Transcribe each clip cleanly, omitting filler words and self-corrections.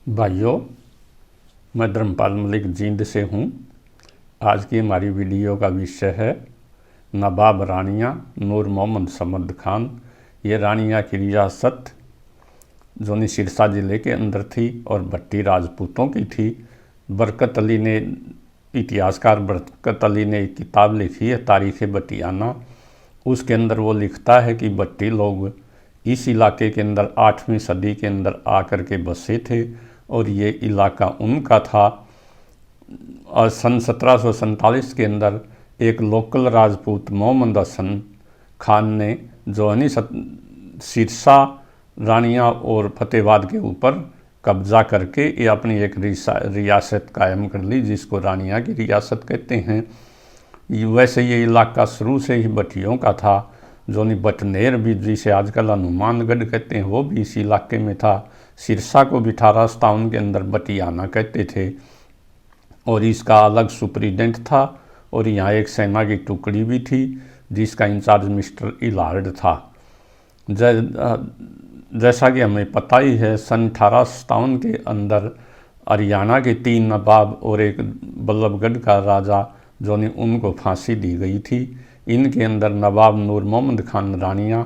भाइयों, मैं धर्मपाल मलिक जींद से हूँ। आज की हमारी वीडियो का विषय है नवाब रानियाँ नूर मोहम्मद समद खान। ये रानियाँ की रियासत जोनी सिरसा ज़िले के अंदर थी और भट्टी राजपूतों की थी। बरकत अली ने, इतिहासकार बरकत अली ने एक किताब लिखी है तारीख़ बटियाना। उसके अंदर वो लिखता है कि भट्टी लोग इस इलाके के अंदर 8वीं सदी के अंदर आकर के बसे थे और ये इलाका उनका था। और सन 1747 के अंदर एक लोकल राजपूत मोहम्मद हसन खान ने जो है सिरसा, रानिया और फतेहाबाद के ऊपर कब्ज़ा करके ये अपनी एक रियासत कायम कर ली, जिसको रानिया की रियासत कहते हैं। वैसे ये इलाका शुरू से ही भट्टियों का था। जोनी बटनेर भी, जिसे आजकल हनुमानगढ़ कहते हैं, वो भी इस इलाके में था। सिरसा को भी 1857 के अंदर बटियाना कहते थे और इसका अलग सुप्रीडेंट था। और यहाँ एक सेना की टुकड़ी भी थी जिसका इंचार्ज मिस्टर इलार्ड था। जैसा कि हमें पता ही है, सन 1857 के अंदर हरियाणा के 3 नवाब और एक बल्लभगढ़ का राजा जोनी, उनको फांसी दी गई थी। इनके अंदर नवाब नूर मोहम्मद खान रानिया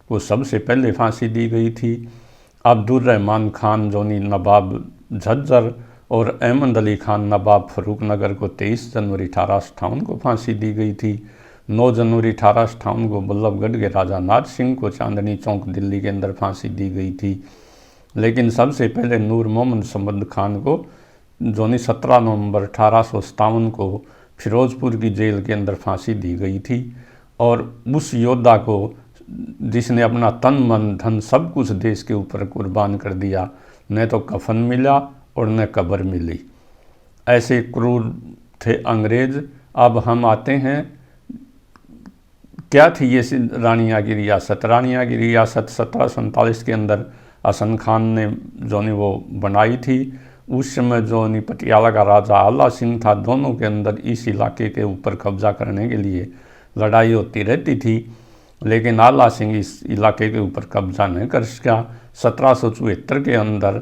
को सबसे पहले फांसी दी गई थी। अब्दुल रहमान खान जोनी नवाब झज्जर और अहमद अली खान नवाब फरूखनगर को 23 जनवरी 1858 को फांसी दी गई थी। 9 जनवरी 1858 को बल्लभगढ़ के राजा नाथ सिंह को चांदनी चौक दिल्ली के अंदर फांसी दी गई थी। लेकिन सबसे पहले नूर मोहम्मद समद खान को जोनी 17 नवंबर 1857 को फिरोजपुर की जेल के अंदर फांसी दी गई थी। और उस योद्धा को जिसने अपना तन मन धन सब कुछ देश के ऊपर कुर्बान कर दिया, न तो कफन मिला और न कब्र मिली। ऐसे क्रूर थे अंग्रेज। अब हम आते हैं, क्या थी ये रानिया की रियासत। रानिया की रियासत 1747 के अंदर हसन खान ने जोनी वो बनाई थी। उस समय जोनी पटियाला का राजा आला सिंह था। दोनों के अंदर इस इलाके के ऊपर कब्जा करने के लिए लड़ाई होती रहती थी, लेकिन आला सिंह इस इलाके के ऊपर कब्जा नहीं कर सका। 1774 के अंदर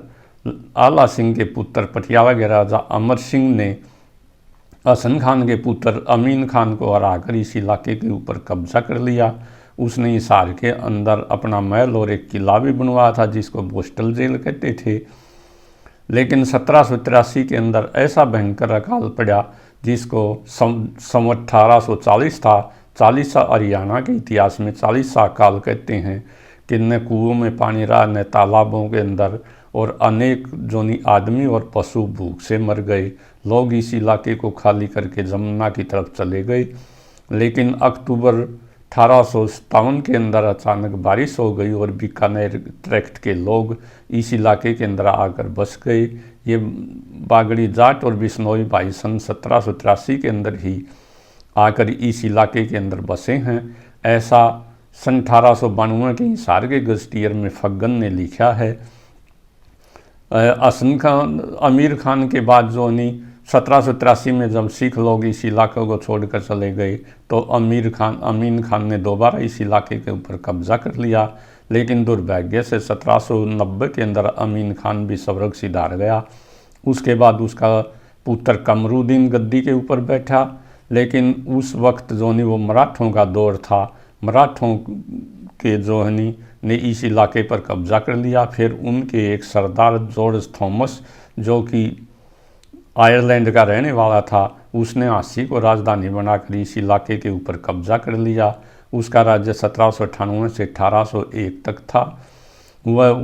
आला सिंह के पुत्र पटियाला के राजा अमर सिंह ने हसन खान के पुत्र अमीन खान को हराकर इस इलाके के ऊपर कब्जा कर लिया। उसने हिसार के अंदर अपना महल और एक किला भी बनवाया था, जिसको बोस्टल जेल कहते थे। लेकिन 1783 के अंदर ऐसा भयंकर अकाल पड़ा जिसको सम 1840 था। 40 हरियाणा के इतिहास में 40 अकाल कहते हैं कि न कुओं में पानी रहा, न तालाबों के अंदर, और अनेक जोनी आदमी और पशु भूख से मर गए। लोग इस इलाके को खाली करके जमुना की तरफ चले गए। लेकिन अक्टूबर 1857 के अंदर अचानक बारिश हो गई और बीकानेर ट्रैक्ट के लोग इस इलाके के अंदर आकर बस गए। ये बागड़ी जाट और बिश्नोई भाई सन 1783 के अंदर ही आकर इस इलाके के अंदर बसे हैं। ऐसा सन 1892 के हिसार के गज़टियर में फग्गन ने लिखा है। हसन खान, अमीर खान के बाद जो 1783 में जब सिख लोग इस इलाके को छोड़कर चले गए तो अमीन खान ने दोबारा इस इलाके के ऊपर कब्जा कर लिया। लेकिन दुर्भाग्य से 1790 के अंदर अमीन खान भी स्वर्ग सिधार गया। उसके बाद उसका पुत्र कमरुद्दीन गद्दी के ऊपर बैठा। लेकिन उस वक्त जो वो मराठों का दौर था। मराठों के जो ने इस इलाके पर कब्जा कर लिया। फिर उनके एक सरदार जॉर्ज थॉमस, जो कि आयरलैंड का रहने वाला था, उसने झांसी को राजधानी बनाकर इस इलाके के ऊपर कब्जा कर लिया। उसका राज्य 1798 से 1801 तक था।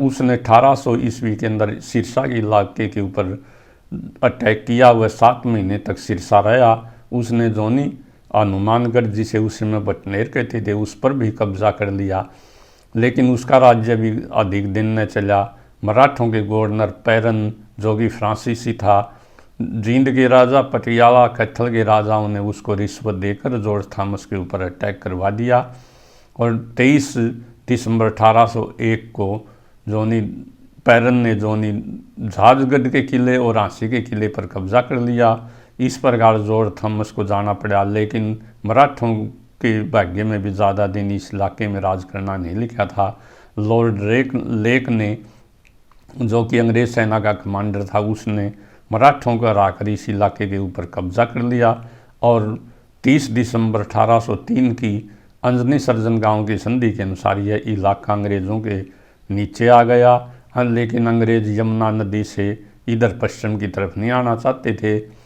उसने 1800 ईस्वी के अंदर सिरसा के इलाके के ऊपर अटैक किया। वह 7 महीने तक सिरसा रहा। उसने जोनी हनुमानगढ़, जिसे उस समय बटनेर कहते थे, उस पर भी कब्जा कर लिया। लेकिन उसका राज्य भी अधिक दिन न चला। मराठों के गवर्नर पैरन, जो कि फ्रांसीसी था, जींद के राजा, पटियाला कैथल के राजाओं ने उसको रिश्वत देकर जॉर्ज थॉमस के ऊपर अटैक करवा दिया। और 23 दिसंबर 1801 को जोनी पैरन ने जोनी झाजगढ़ के किले और झांसी के किले पर कब्जा कर लिया। इस प्रकार जॉर्ज थॉमस को जाना पड़ा। लेकिन मराठों के भाग्य में भी ज़्यादा दिन इस इलाके में राज करना नहीं लिखा था। लॉर्ड लेक ने जो कि अंग्रेज़ सेना का कमांडर था, उसने मराठों का हराकर इस इलाके के ऊपर कब्जा कर लिया और 30 दिसंबर 1803 की अंजनी सर्जन गांव की संधि के अनुसार यह इलाका अंग्रेज़ों के नीचे आ गया। लेकिन अंग्रेज़ यमुना नदी से इधर पश्चिम की तरफ नहीं आना चाहते थे।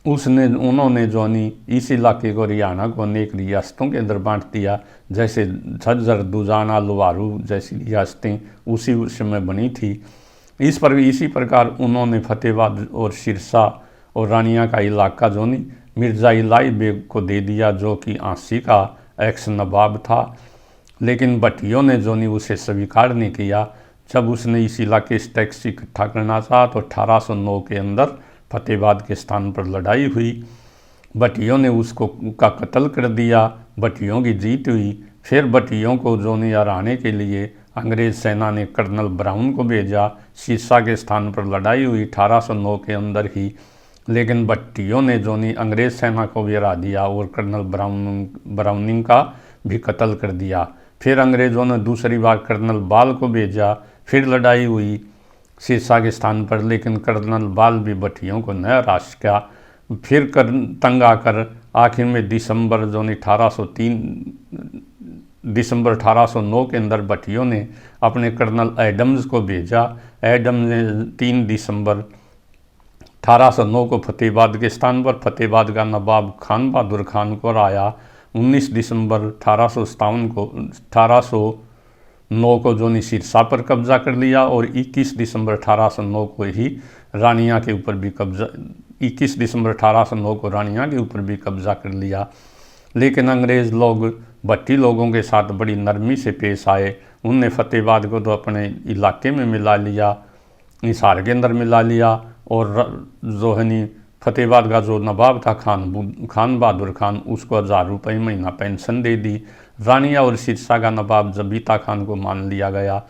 उन्होंने जो नहीं इस इलाके को हरियाणा को अनेक रियासतों के अंदर बांट दिया, जैसे झज्जर, दुजाना, लुवारू जैसी रियासतें उसी समय बनी थी। इसी प्रकार उन्होंने फतेहाबाद और सिरसा और रानिया का इलाका जो नहीं मिर्ज़ा इलाई बेग को दे दिया, जो कि आंसी का एक्स नवाब था। लेकिन भट्टियों ने जो नहीं उसे स्वीकार नहीं किया। जब उसने इस इलाके से टैक्स इकट्ठा करना चाहा तो 1809 के अंदर फतेहाबाद के स्थान पर लड़ाई हुई। भट्टियों ने उसको का कत्ल कर दिया। भट्टियों की जीत हुई। फिर भट्टियों को जो नहीं हराने के लिए अंग्रेज़ सेना ने कर्नल ब्राउन को भेजा। सिरसा के स्थान पर लड़ाई हुई 1809 के अंदर ही, लेकिन भट्टियों ने जो नहीं अंग्रेज़ सेना को भी हरा दिया और कर्नल ब्राउनिंग का भी कत्ल कर दिया। फिर अंग्रेज़ों ने दूसरी बार कर्नल बाल को भेजा। फिर लड़ाई हुई सिरसा के स्थान पर, लेकिन कर्नल बाल भी भट्टियों को न हरा सका। फिर तंग आकर आखिर में दिसंबर 1809 के अंदर भट्टियों ने अपने कर्नल एडम्स को भेजा। एडम्स ने 3 दिसंबर 1809 को फतेहाबाद के स्थान पर फतेहाबाद का नवाब खान बहादुर खान को हराया। 19 दिसंबर 1809 को जो सिरसा पर कब्जा कर लिया और 21 दिसंबर 1809 को ही रानिया के ऊपर भी कब्जा 21 दिसंबर 1809 को रानिया के ऊपर भी कब्जा कर लिया। लेकिन अंग्रेज़ लोग भट्टी लोगों के साथ बड़ी नरमी से पेश आए। उनने फतेहाबाद को तो अपने इलाके में मिला लिया, हिसार के अंदर मिला लिया और जो है फतेहाबाद का जो नवाब था खान बहादुर खान, उसको 1000 रुपये महीना पेंशन दे दी। रानिया और सिरसा का नवाब जबीता खान को मान लिया गया।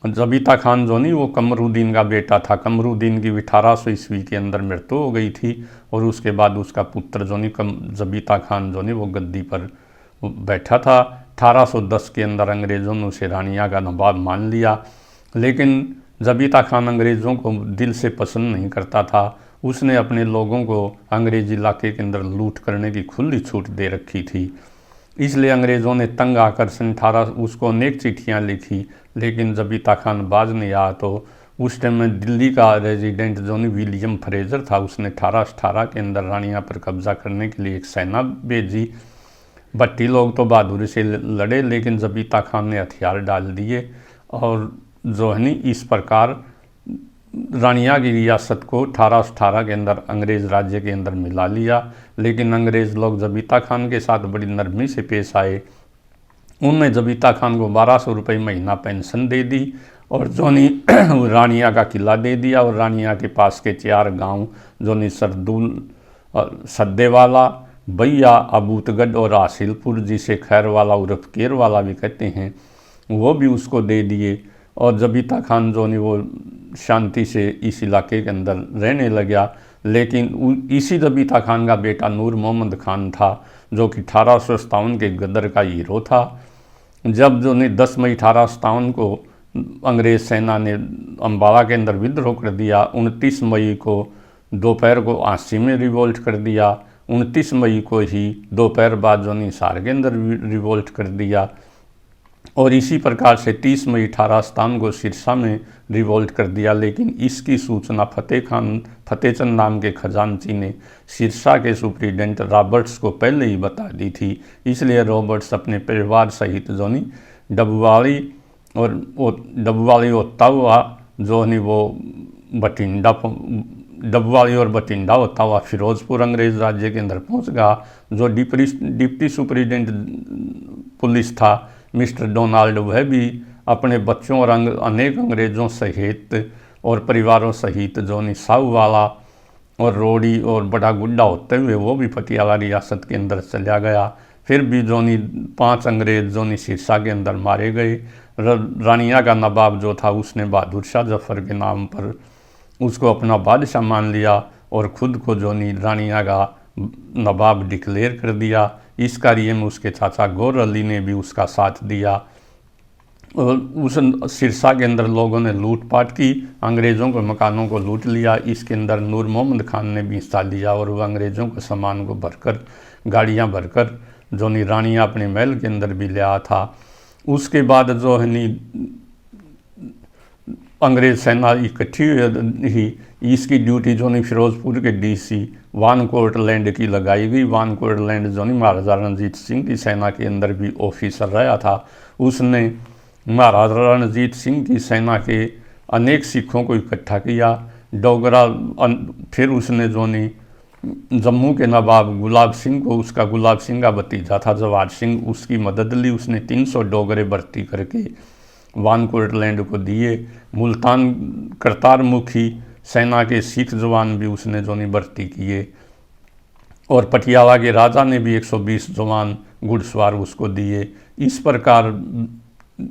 जबीता खान जो नहीं वो कमरुद्दीन का बेटा था। कमरुद्दीन की 1800 ईस्वी के अंदर मृत्यु हो गई थी और उसके बाद उसका पुत्र जो नहीं जबीता खान जो नहीं वो गद्दी पर बैठा था। 1810 के अंदर अंग्रेज़ों ने उसे रानिया का नवाब मान लिया। लेकिन जबीता खान अंग्रेज़ों को दिल से पसंद नहीं करता था। उसने अपने लोगों को अंग्रेज़ी इलाके के अंदर लूट करने की खुली छूट दे रखी थी। इसलिए अंग्रेज़ों ने तंग आकर उसको अनेक चिट्ठियाँ लिखी, लेकिन जबीता खान बाज नहीं आया। तो उस टाइम में दिल्ली का रेजिडेंट जो विलियम फ्रेजर था, उसने 1818 के अंदर रानिया पर कब्जा करने के लिए एक सेना भेजी। भट्टी लोग तो बहादुरी से लड़े, लेकिन जबीता खान ने हथियार डाल दिए और जो है इस प्रकार रानिया की रियासत को 1818 के अंदर अंग्रेज़ राज्य के अंदर मिला लिया। लेकिन अंग्रेज़ लोग जबीता खान के साथ बड़ी नरमी से पेश आए। उनने जबीता खान को 1200 रुपये महीना पेंशन दे दी और जोनी रानिया का किला दे दिया और रानिया के पास के 4 गांव जोनी सरदुल, सद्देवाला, बैया, अबूतगढ़ और आसिलपुर, जिसे खैरवाला उर्फ केरवाला भी कहते हैं, वो भी उसको दे दिए। और जबीता खान जो नहीं वो शांति से इस इलाके के अंदर रहने लगा। लेकिन इसी जबीता खान का बेटा नूर मोहम्मद खान था, जो कि 1857 के गदर का हीरो था। जब जो ने 10 मई 1857 को अंग्रेज़ सेना ने अम्बाला के अंदर विद्रोह कर दिया। 29 मई को दोपहर को आंसी में रिवोल्ट कर दिया। 29 मई को ही दोपहर बाद जो हिसार के अंदर रिवोल्ट कर दिया और इसी प्रकार से 30 मई 1857 को सिरसा में रिवोल्ट कर दिया। लेकिन इसकी सूचना फतेहचंद नाम के खजांची ने सिरसा के सुप्रीडेंट रॉबर्ट्स को पहले ही बता दी थी। इसलिए रॉबर्ट्स अपने परिवार सहित जो नहीं डबवाली होता हुआ जो नहीं वो डबवाली और बठिंडा होता हुआ फिरोजपुर अंग्रेज़ राज्य के अंदर पहुंच गया। जो डिप्टी सुप्रीडेंट पुलिस था मिस्टर डोनाल्ड, वह भी अपने बच्चों और अनेक अंग्रेज़ों सहित और परिवारों सहित जो नहीं साहूवाला और रोड़ी और बड़ा गुड्डा होते हुए वो भी पटियाला रियासत के अंदर चला गया। फिर भी जो नहीं 5 अंग्रेज़ जो नहीं सिरसा के अंदर मारे गए। रानिया का नवाब जो था उसने बहादुर शाह जफर के नाम पर उसको अपना बादशाह मान लिया और ख़ुद को जो नहीं रानिया का नवाब डिक्लेयर कर दिया। इस कार्य में उसके चाचा गौर अली ने भी उसका साथ दिया। उस सिरसा के अंदर लोगों ने लूटपाट की, अंग्रेज़ों के मकानों को लूट लिया। इसके अंदर नूर मोहम्मद खान ने भी हिस्सा लिया और वह अंग्रेज़ों के सामान को भरकर, गाड़ियाँ भरकर जो नी रानियाँ अपने महल के अंदर भी ले आया था। उसके बाद जो है नी अंग्रेज़ सेना इकट्ठी ही, इसकी ड्यूटी जो नहीं फिरोजपुर के डीसी वानकोट लैंड की लगाई गई। वानकोट लैंड जो नहीं महाराजा रणजीत सिंह की सेना के अंदर भी ऑफिसर रहा था। उसने महाराजा रणजीत सिंह की सेना के अनेक सिखों को इकट्ठा किया। डोगरा फिर उसने जो नहीं जम्मू के नवाब गुलाब सिंह को, उसका गुलाब सिंह का भतीजा था जवाहर सिंह, उसकी मदद ली। उसने 300 डोगरे भर्ती करके वानकोट लैंड को दिए। मुल्तान करतारमुखी सेना के सिख जवान भी उसने जो नहीं भर्ती किए और पटियाला के राजा ने भी 120 जवान घुड़सवार उसको दिए। इस प्रकार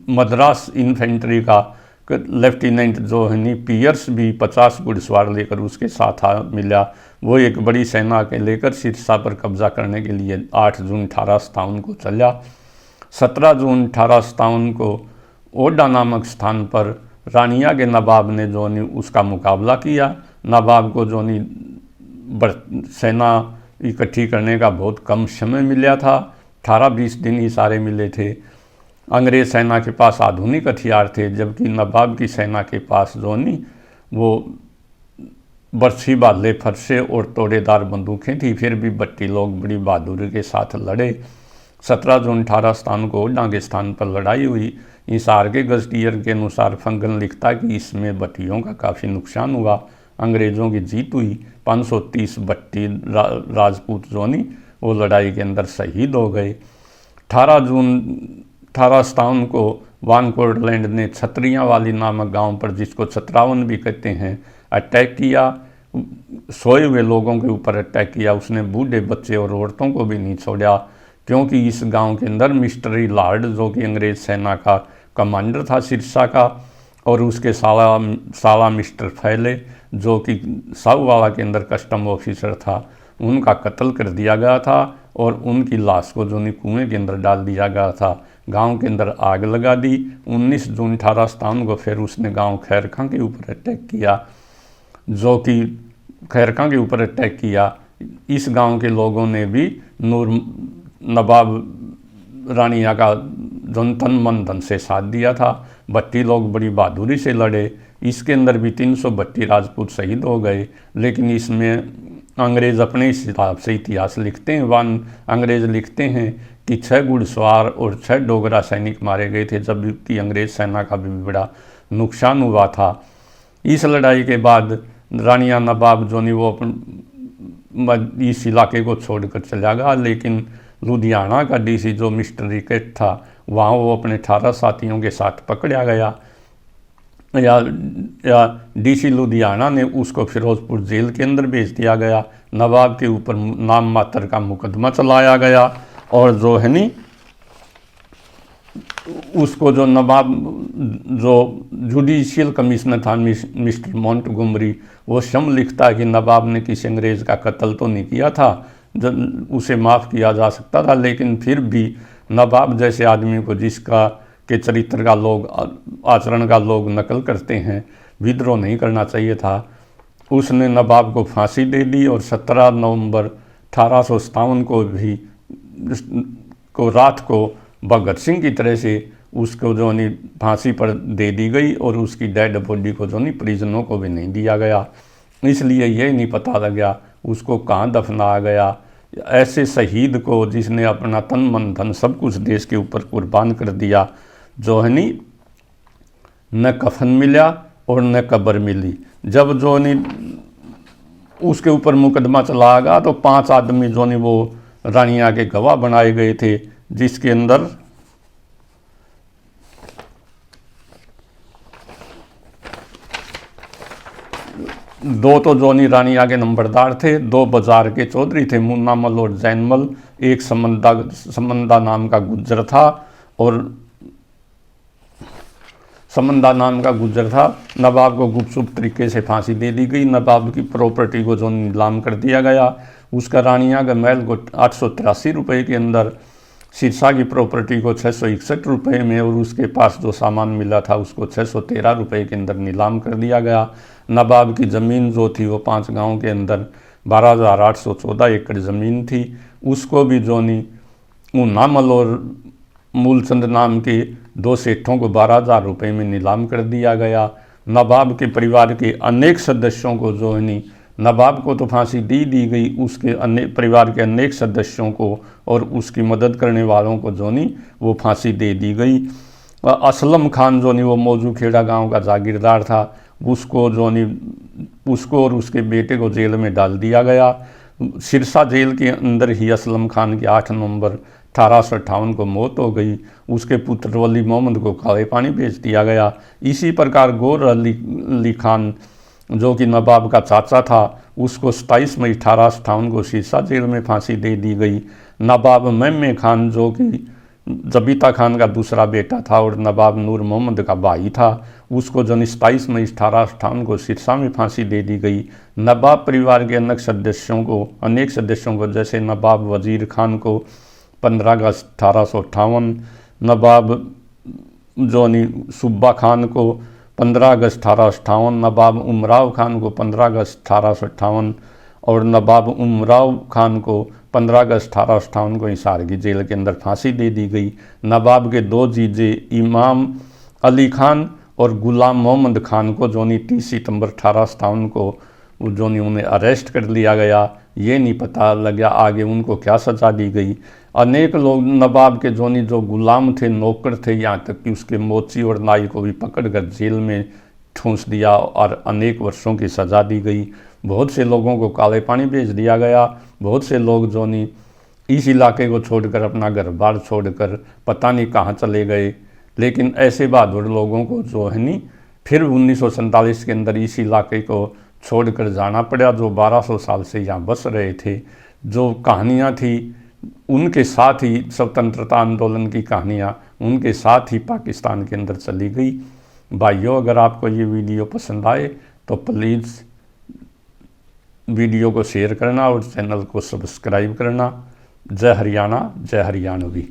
मद्रास इन्फेंट्री का लेफ्टिनेंट जो है नी पियर्स भी 50 घुड़सवार लेकर उसके साथ मिला। वो एक बड़ी सेना के लेकर सिरसा पर कब्जा करने के लिए 8 जून 1857 को चला। 17 जून 1857 को ओडा नामक स्थान पर रानिया के नवाब ने जो नी उसका मुकाबला किया। नवाब को जो नी सेना इकट्ठी करने का बहुत कम समय मिला था, 18-20 दिन ही सारे मिले थे। अंग्रेज सेना के पास आधुनिक हथियार थे, जबकि नवाब की सेना के पास जो नी वो बरछी भाले, फरसे और तोड़ेदार बंदूकें थी। फिर भी बट्टी लोग बड़ी बहादुरी के साथ लड़े। 17 जून 1857 को ओडा के स्थान पर लड़ाई हुई। हिसार के गजटियर के अनुसार फंगन लिखता कि इसमें बट्टियों का काफ़ी नुकसान हुआ। अंग्रेज़ों की जीत हुई। 530 बट्टी राजपूत जो नी वो लड़ाई के अंदर शहीद हो गए। 18 जून 1857 को वानकोट लैंड ने छतरियाँ वाली नामक गांव पर, जिसको छतरावन भी कहते हैं, अटैक किया। सोए हुए लोगों के ऊपर अटैक किया। उसने बूढ़े, बच्चे और औरतों को भी नहीं छोड़ा, क्योंकि इस गांव के अंदर मिस्टरी लार्ड जो कि अंग्रेज सेना का कमांडर था सिरसा का, और उसके साला मिस्टर फैले जो कि साहूवाला के अंदर कस्टम ऑफिसर था, उनका कत्ल कर दिया गया था और उनकी लाश को जो नी कुएं के अंदर डाल दिया गया था। गांव के अंदर आग लगा दी। 19 जून 1857 को फिर उसने गांव खैरखां के ऊपर अटैक किया, जो कि खैरखां के ऊपर अटैक किया। इस गांव के लोगों ने भी नवाब रानिया का जनतन मन धन से साथ दिया था। भट्टी लोग बड़ी बहादुरी से लड़े। इसके अंदर भी 300 भट्टी राजपूत शहीद हो गए। लेकिन इसमें अंग्रेज़ अपने हिसाब से इतिहास लिखते हैं। अंग्रेज़ लिखते हैं कि 6 घुड़सवार और 6 डोगरा सैनिक मारे गए थे, जबकि अंग्रेज़ सेना का भी बड़ा नुकसान हुआ था। इस लड़ाई के बाद रानिया नवाब जो नहीं वो इस इलाके को छोड़कर चला गया। लेकिन लुधियाना का डीसी जो मिस्टर रिकेट था, वहाँ वो अपने 18 साथियों के साथ पकड़ा गया। या डीसी लुधियाना ने उसको फिरोजपुर जेल के अंदर भेज दिया गया। नवाब के ऊपर नाम मात्र का मुकदमा चलाया गया और जो है नी उसको जो नवाब जो जुडिशियल कमिश्नर था मिस्टर मोंटगोमरी, वो शम लिखता है कि नवाब ने किसी अंग्रेज़ का कत्ल तो नहीं किया था, उसे माफ़ किया जा सकता था, लेकिन फिर भी नवाब जैसे आदमी को जिसका के चरित्र का लोग, आचरण का लोग नकल करते हैं, विद्रोह नहीं करना चाहिए था। उसने नवाब को फांसी दे दी और 17 नवंबर 1857 को रात को भगत सिंह की तरह से उसको जो नहीं फांसी पर दे दी गई और उसकी डेड बॉडी को जो नहीं परिजनों को भी नहीं दिया गया। इसलिए ये नहीं पता लगा उसको कहाँ दफनाया गया। ऐसे शहीद को जिसने अपना तन मन धन सब कुछ देश के ऊपर कुर्बान कर दिया, जो है नी न कफन मिला और न कब्र मिली। जब जो नहीं उसके ऊपर मुकदमा चला गया तो 5 आदमी जो नहीं वो रानिया के गवाह बनाए गए थे, जिसके अंदर दो तो जोनी रानिया के नंबरदार थे, 2 बाजार के चौधरी थे, मुन्नामल और जैनमल, एक समंदा नाम का गुज्जर था और समंदा नाम का गुज्जर था। नवाब को गुपचुप तरीके से फांसी दे दी गई। नवाब की प्रॉपर्टी को जो नीलाम कर दिया गया। उसका रानिया का महल को 883 रुपये के अंदर सिरसा की प्रॉपर्टी को 661 रुपये में और उसके पास जो सामान मिला था उसको 613 रुपये के अंदर नीलाम कर दिया गया। नवाब की ज़मीन जो थी वो 5 गांव के अंदर 12,814 एकड़ ज़मीन थी, उसको भी जोनी नामल और मूलचंद नाम के 2 सेठों को 12,000 रुपये में नीलाम कर दिया गया। नवाब के परिवार के अनेक सदस्यों को जो है नवाब को तो फांसी दी गई, उसके अनेक परिवार के अनेक सदस्यों को और उसकी मदद करने वालों को जो वो फांसी दे दी गई। असलम खान जो वो मौजू खेड़ा गांव का जागीरदार था, उसको और उसके बेटे को जेल में डाल दिया गया। सिरसा जेल के अंदर ही असलम खान की 8 नवंबर 1858 को मौत हो गई। उसके पुत्र वली मोहम्मद को काले पानी भेज दिया गया। इसी प्रकार गौर अली खान जो कि नवाब का चाचा था, उसको 27 मई 1858 को सिरसा जेल में फांसी दे दी गई। नवाब मेमे खान जो कि जबीता खान का दूसरा बेटा था और नवाब नूर मोहम्मद का भाई था, उसको जो 27 मई 1858 को सिरसा में फांसी दे दी गई। नवाब परिवार के अनेक सदस्यों को जैसे नवाब वजीर खान को 15 अगस्त 1858, नवाब जोनी सुब्बा खान को 15 अगस्त 1858, नवाब उमराव खान को 15 अगस्त 1858 और नवाब उमराव खान को 15 अगस्त 1858 को हिसार की जेल के अंदर फांसी दे दी गई। नवाब के 2 जीजे इमाम अली खान और गुलाम मोहम्मद खान को जोनी 30 सितंबर 1857 को जोनी उन्हें अरेस्ट कर लिया गया। ये नहीं पता लगा आगे उनको क्या सज़ा दी गई। अनेक लोग नवाब के जोनी जो गुलाम थे, नौकर थे, यहाँ तक कि उसके मोची और नाई को भी पकड़कर जेल में ठूंस दिया और अनेक वर्षों की सज़ा दी गई। बहुत से लोगों को काले पानी भेज दिया गया। बहुत से लोग जोनी इस इलाके को छोड़कर अपना घर बार छोड़कर पता नहीं कहाँ चले गए। लेकिन ऐसे बहादुर लोगों को जो है नहीं फिर 1947 के अंदर इस इलाके को छोड़कर जाना पड़ा, जो 1200 साल से यहाँ बस रहे थे। जो कहानियाँ थी उनके साथ ही स्वतंत्रता आंदोलन की कहानियाँ उनके साथ ही पाकिस्तान के अंदर चली गई। भाइयों, अगर आपको ये वीडियो पसंद आए तो प्लीज़ वीडियो को शेयर करना और चैनल को सब्सक्राइब करना। जय हरियाणा, जय हरियाणवी।